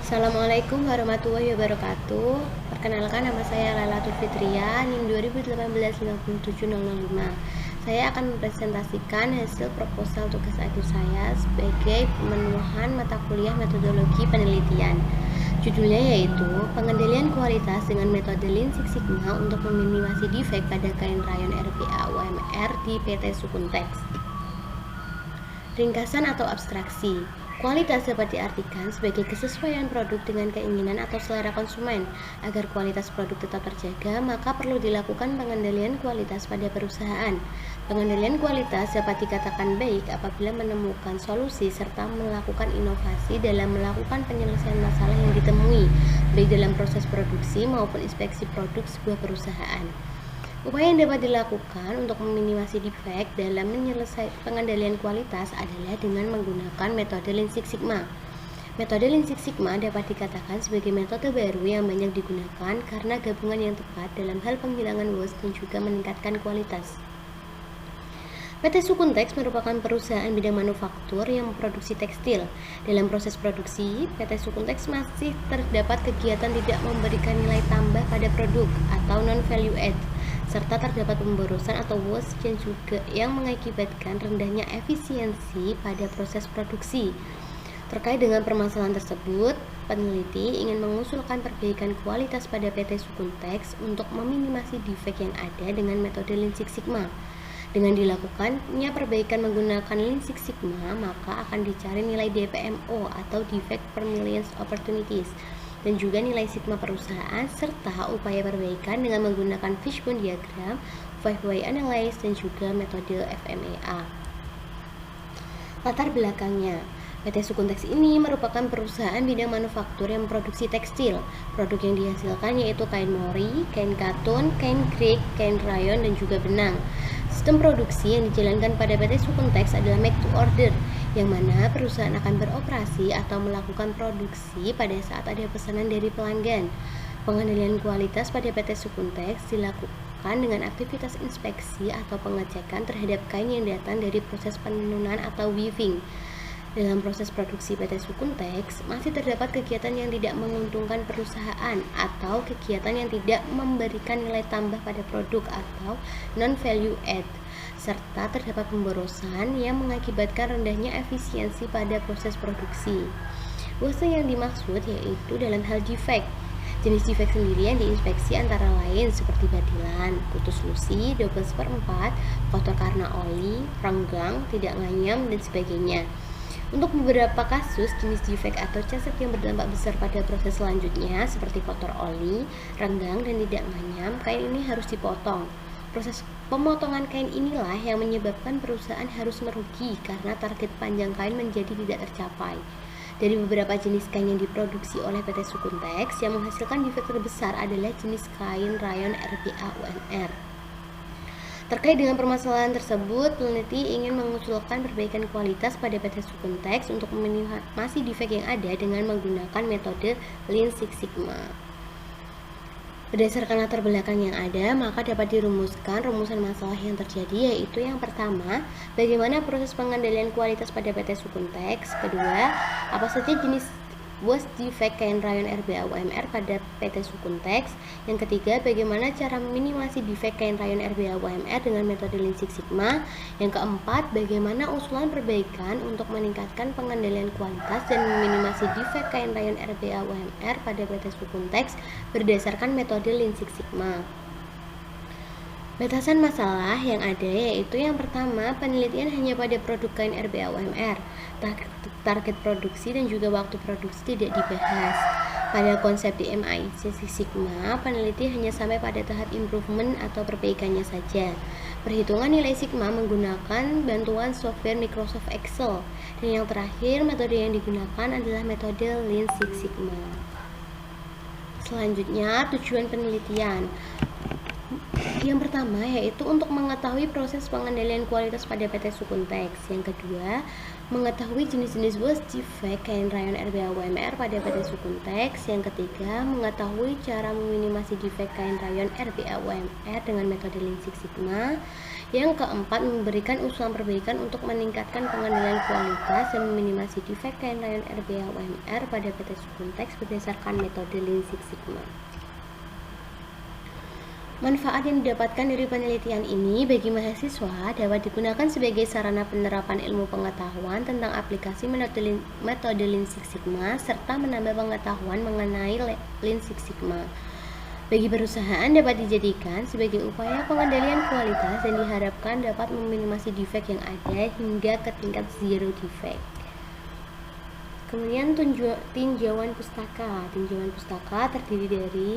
Assalamualaikum warahmatullahi wabarakatuh. Perkenalkan, nama saya Lailatul Fitria, NIM 2018-57005. Saya akan mempresentasikan hasil proposal tugas akhir saya sebagai pemenuhan mata kuliah metodologi penelitian. Judulnya yaitu pengendalian kualitas dengan metode Lean Six Sigma untuk meminimasi defek pada kain rayon RPA UMR di PT Sukuntex. Ringkasan atau abstraksi. Kualitas dapat diartikan sebagai kesesuaian produk dengan keinginan atau selera konsumen. Agar kualitas produk tetap terjaga, maka perlu dilakukan pengendalian kualitas pada perusahaan. Pengendalian kualitas dapat dikatakan baik apabila menemukan solusi serta melakukan inovasi dalam melakukan penyelesaian masalah yang ditemui, baik dalam proses produksi maupun inspeksi produk sebuah perusahaan. Upaya yang dapat dilakukan untuk meminimasi defek dalam menyelesaikan pengendalian kualitas adalah dengan menggunakan metode Lean Six Sigma. Metode Lean Six Sigma dapat dikatakan sebagai metode baru yang banyak digunakan karena gabungan yang tepat dalam hal penghilangan waste dan juga meningkatkan kualitas. PT Sukuntex merupakan perusahaan bidang manufaktur yang memproduksi tekstil. Dalam proses produksi, PT Sukuntex masih terdapat kegiatan tidak memberikan nilai tambah pada produk atau non-value add, serta terdapat pemborosan atau waste yang juga yang mengakibatkan rendahnya efisiensi pada proses produksi. Terkait dengan permasalahan tersebut, peneliti ingin mengusulkan perbaikan kualitas pada PT Sukuntex untuk meminimasi defek yang ada dengan metode Lean Six Sigma. Dengan dilakukannya perbaikan menggunakan Lean Six Sigma, maka akan dicari nilai DPMO atau Defect per Million Opportunities dan juga nilai sigma perusahaan serta upaya perbaikan dengan menggunakan fishbone diagram, 5-way analysis dan juga metode FMEA. Latar belakangnya, PT Sukuntex ini merupakan perusahaan bidang manufaktur yang memproduksi tekstil. Produk yang dihasilkan yaitu kain mori, kain katun, kain grik, kain rayon dan juga benang. Sistem produksi yang dijalankan pada PT Sukuntex adalah make to order, yang mana perusahaan akan beroperasi atau melakukan produksi pada saat ada pesanan dari pelanggan. Pengendalian kualitas pada PT Sukuntex dilakukan dengan aktivitas inspeksi atau pengecekan terhadap kain yang datang dari proses penenunan atau weaving. Dalam proses produksi PT Sukuntex, masih terdapat kegiatan yang tidak menguntungkan perusahaan atau kegiatan yang tidak memberikan nilai tambah pada produk atau non-value add, serta terdapat pemborosan yang mengakibatkan rendahnya efisiensi pada proses produksi. Waste yang dimaksud yaitu dalam hal defect. Jenis defect sendiri yang diinspeksi antara lain seperti batilan, putus lusi, double seperempat, kotor karena oli, renggang, tidak nganyam, dan sebagainya. Untuk beberapa kasus, jenis defek atau cacat yang berdampak besar pada proses selanjutnya seperti kotor oli, renggang, dan tidak nganyam, kain ini harus dipotong. Proses pemotongan kain inilah yang menyebabkan perusahaan harus merugi karena target panjang kain menjadi tidak tercapai. Dari beberapa jenis kain yang diproduksi oleh PT Sukuntex, yang menghasilkan defek terbesar adalah jenis kain rayon RPA UMR. Terkait dengan permasalahan tersebut, peneliti ingin mengusulkan perbaikan kualitas pada PT Sukuntex untuk meminimasi defek yang ada dengan menggunakan metode Lean Six Sigma. Berdasarkan latar belakang yang ada, maka dapat dirumuskan rumusan masalah yang terjadi, yaitu yang pertama, bagaimana proses pengendalian kualitas pada PT Sukuntex. Kedua, apa saja jenis waste defect kain rayon RPA UMR pada PT Sukuntex. Yang ketiga, bagaimana cara meminimasi defect kain rayon RPA UMR dengan metode Lean Six Sigma. Yang keempat, bagaimana usulan perbaikan untuk meningkatkan pengendalian kualitas dan meminimasi defect kain rayon RPA UMR pada PT Sukuntex berdasarkan metode Lean Six Sigma. Batasan masalah yang ada yaitu yang pertama, penelitian hanya pada produk kain RPA UMR. Target produksi dan juga waktu produksi tidak dibahas. Pada konsep di MIC Six Sigma, peneliti hanya sampai pada tahap improvement atau perbaikannya saja. Perhitungan nilai sigma menggunakan bantuan software Microsoft Excel. Dan yang terakhir, metode yang digunakan adalah metode Lean Six Sigma. Selanjutnya, tujuan penelitian. Yang pertama yaitu untuk mengetahui proses pengendalian kualitas pada PT Sukuntex. Yang kedua, mengetahui jenis-jenis WOS defect kain rayon RBA UMR pada PT Sukuntex. Yang ketiga, mengetahui cara meminimasi defect kain rayon RBA UMR dengan metode Lean Six Sigma. Yang keempat, memberikan usulan perbaikan untuk meningkatkan pengendalian kualitas dan meminimasi defect kain rayon RBA UMR pada PT Sukuntex berdasarkan metode Lean Six Sigma. Manfaat yang didapatkan dari penelitian ini bagi mahasiswa dapat digunakan sebagai sarana penerapan ilmu pengetahuan tentang aplikasi metode Lean Six Sigma serta menambah pengetahuan mengenai Lean Six Sigma. Bagi perusahaan dapat dijadikan sebagai upaya pengendalian kualitas dan diharapkan dapat meminimasi defect yang ada hingga ke tingkat zero defect. Kemudian tinjauan pustaka. Tinjauan pustaka terdiri dari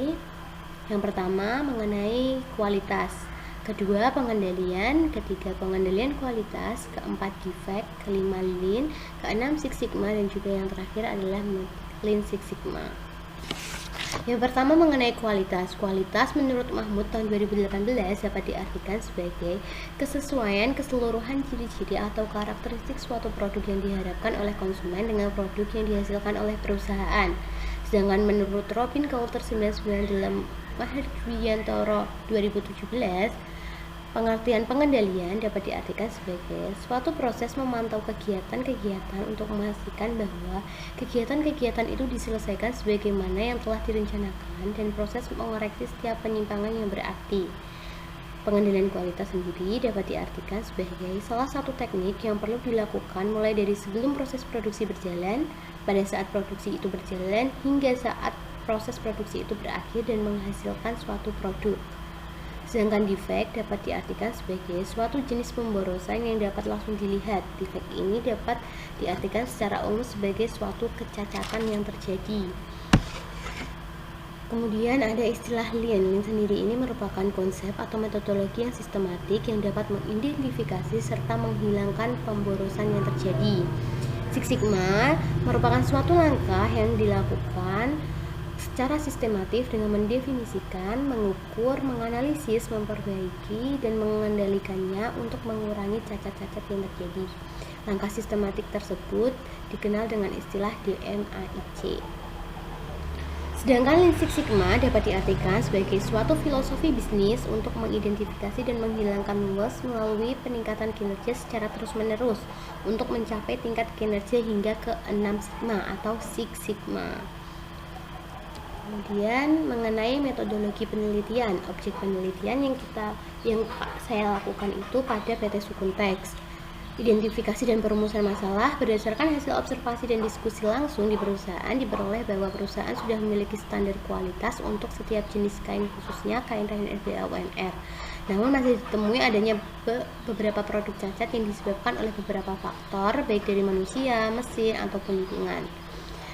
yang pertama mengenai kualitas, kedua pengendalian, ketiga pengendalian kualitas, keempat defect, kelima Lean, keenam Six Sigma, dan juga yang terakhir adalah Lean Six Sigma. Yang pertama mengenai kualitas. Kualitas menurut Mahmud tahun 2018 dapat diartikan sebagai kesesuaian keseluruhan ciri-ciri atau karakteristik suatu produk yang diharapkan oleh konsumen dengan produk yang dihasilkan oleh perusahaan. Sedangkan menurut Robin Coulter 1998 Mahardwiantoro 2017, pengertian pengendalian dapat diartikan sebagai suatu proses memantau kegiatan-kegiatan untuk memastikan bahwa kegiatan-kegiatan itu diselesaikan sebagaimana yang telah direncanakan dan proses mengoreksi setiap penyimpangan yang berarti. Pengendalian kualitas sendiri dapat diartikan sebagai salah satu teknik yang perlu dilakukan mulai dari sebelum proses produksi berjalan, pada saat produksi itu berjalan, hingga saat proses produksi itu berakhir dan menghasilkan suatu produk. Sedangkan defect dapat diartikan sebagai suatu jenis pemborosan yang dapat langsung dilihat. Defect ini dapat diartikan secara umum sebagai suatu kecacatan yang terjadi. Kemudian ada istilah Lean. Lean sendiri ini merupakan konsep atau metodologi yang sistematik yang dapat mengidentifikasi serta menghilangkan pemborosan yang terjadi. Six Sigma merupakan suatu langkah yang dilakukan secara sistematif dengan mendefinisikan, mengukur, menganalisis, memperbaiki, dan mengendalikannya untuk mengurangi cacat-cacat yang terjadi. Langkah sistematik tersebut dikenal dengan istilah DMAIC. Sedangkan Lean Six Sigma dapat diartikan sebagai suatu filosofi bisnis untuk mengidentifikasi dan menghilangkan WOS melalui peningkatan kinerja secara terus-menerus untuk mencapai tingkat kinerja hingga ke 6 Sigma atau Six Sigma. Kemudian mengenai metodologi penelitian, objek penelitian yang saya lakukan itu pada PT Sukuntex. Identifikasi dan perumusan masalah berdasarkan hasil observasi dan diskusi langsung di perusahaan diperoleh bahwa perusahaan sudah memiliki standar kualitas untuk setiap jenis kain, khususnya kain rayon RBA UMR. Namun masih ditemui adanya beberapa produk cacat yang disebabkan oleh beberapa faktor baik dari manusia, mesin, ataupun lingkungan.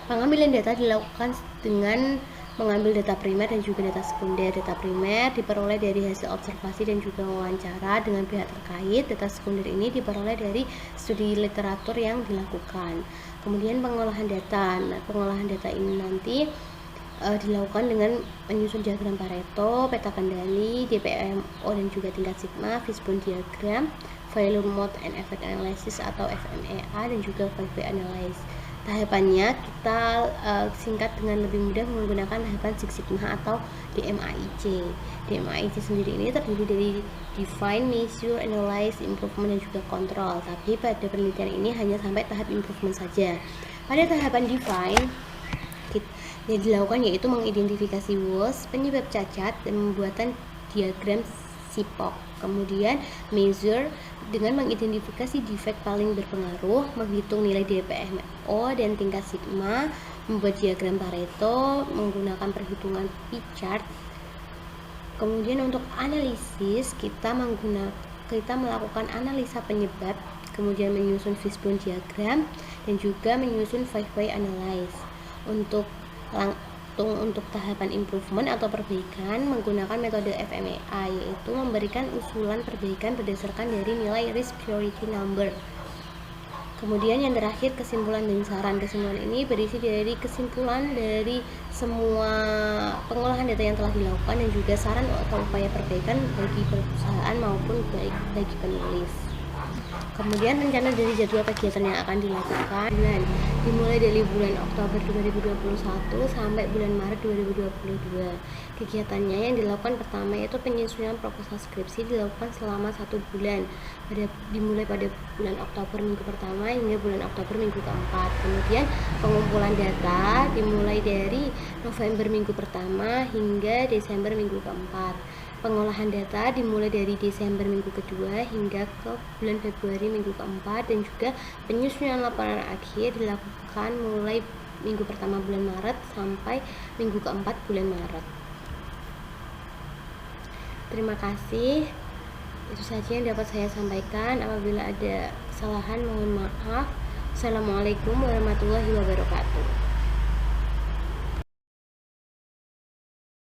Pengambilan data dilakukan dengan mengambil data primer dan juga data sekunder. Data primer diperoleh dari hasil observasi dan juga wawancara dengan pihak terkait. Data sekunder ini diperoleh dari studi literatur yang dilakukan. Kemudian pengolahan data. Nah, pengolahan data ini nanti dilakukan dengan menyusun diagram Pareto, peta kendali, DPMO dan juga tingkat sigma, fishbone diagram, failure mode and effect analysis atau FMEA dan juga 5W analysis. Tahapannya kita singkat dengan lebih mudah menggunakan tahapan Six Sigma atau DMAIC. DMAIC sendiri ini terdiri dari define, measure, analyze, improvement dan juga control. Tapi pada penelitian ini hanya sampai tahap improvement saja. Pada tahapan define yang dilakukan yaitu mengidentifikasi WOS, penyebab cacat, dan pembuatan diagram SIPOC. Kemudian measure dengan mengidentifikasi defect paling berpengaruh, menghitung nilai DPMO dan tingkat sigma, membuat diagram Pareto menggunakan perhitungan P-chart. Kemudian untuk analisis kita melakukan analisa penyebab, kemudian menyusun fishbone diagram dan juga menyusun 5W analysis. Untuk tahapan improvement atau perbaikan menggunakan metode FMEA, yaitu memberikan usulan perbaikan berdasarkan dari nilai risk priority number. Kemudian yang terakhir, kesimpulan dan saran. Kesimpulan ini berisi dari kesimpulan dari semua pengolahan data yang telah dilakukan dan juga saran atau upaya perbaikan bagi perusahaan maupun bagi penulis. Kemudian rencana dari jadwal kegiatan yang akan dilakukan dimulai dari bulan Oktober 2021 sampai bulan Maret 2022. Kegiatannya yang dilakukan pertama yaitu penyusunan proposal skripsi dilakukan selama 1 bulan, dimulai pada bulan Oktober minggu pertama hingga bulan Oktober minggu keempat. Kemudian pengumpulan data dimulai dari November minggu pertama hingga Desember minggu keempat. Pengolahan data dimulai dari Desember minggu kedua hingga ke bulan Februari minggu keempat, dan juga penyusunan laporan akhir dilakukan mulai minggu pertama bulan Maret sampai minggu keempat bulan Maret. Terima kasih. Itu saja yang dapat saya sampaikan. Apabila ada kesalahan mohon maaf. Assalamualaikum warahmatullahi wabarakatuh.